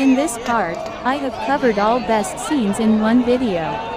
In this part, I have covered all best scenes in one video.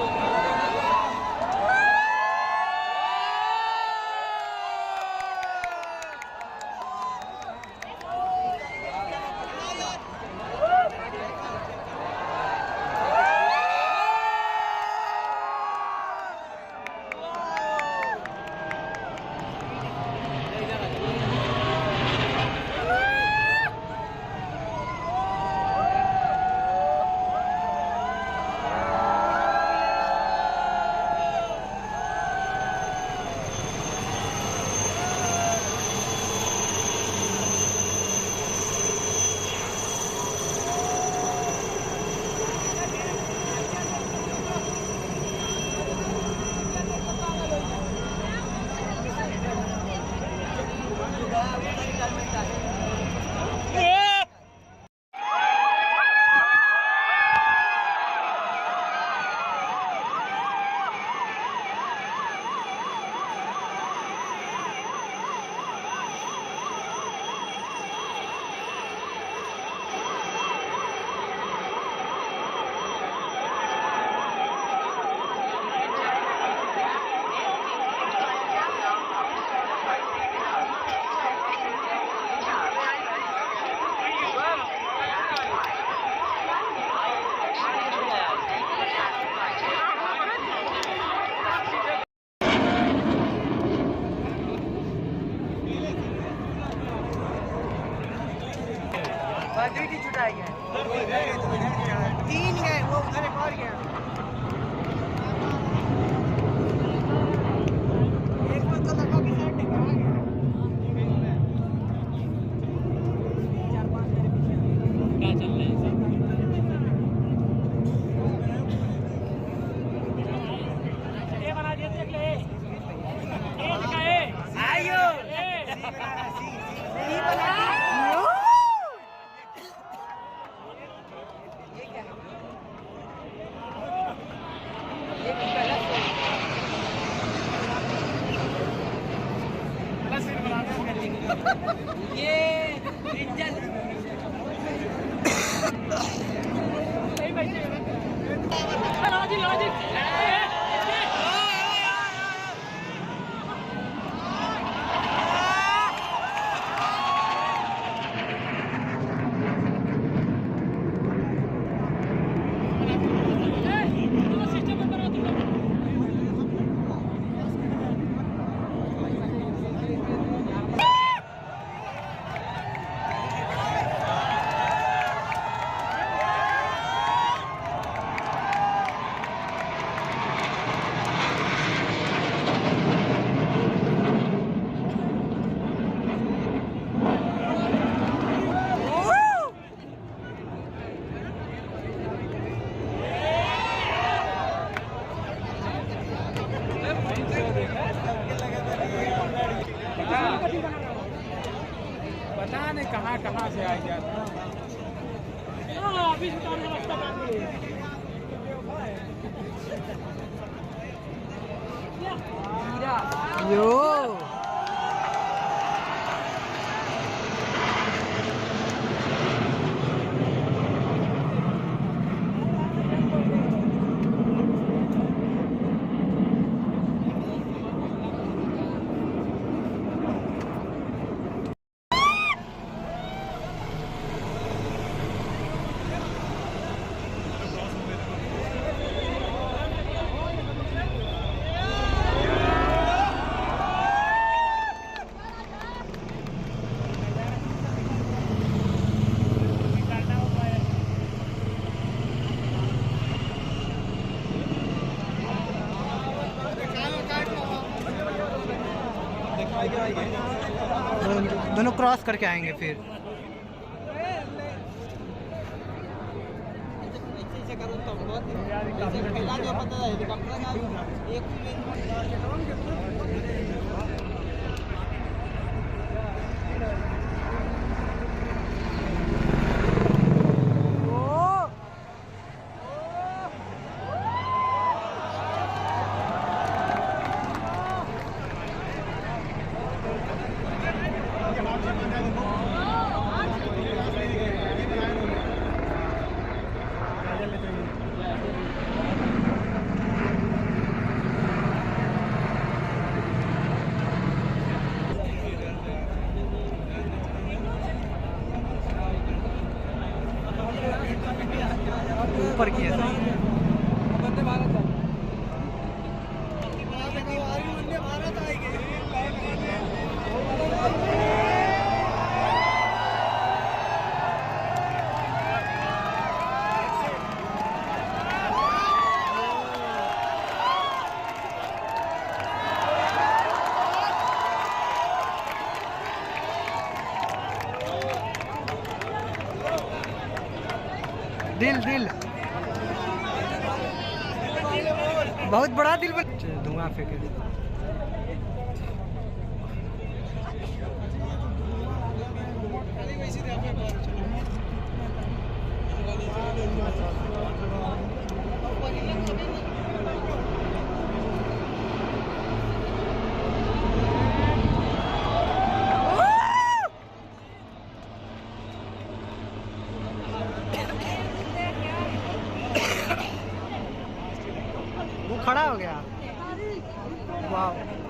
तीन गए वो उधर एक और गया एक में तो लगा कि साइड टिका गया चार पांच मेरे पीछे क्या चल रहा है सब ये बना दिया देख ले ये दिखाए आयो सी बना ये इंजन पता नहीं कहाँ से आ गया अभी यो दोनों क्रॉस करके आएंगे फिर ऊपर की है दिल दिल बहुत बड़ा दिल बन धुआं फेंके वो खड़ा हो गया वाह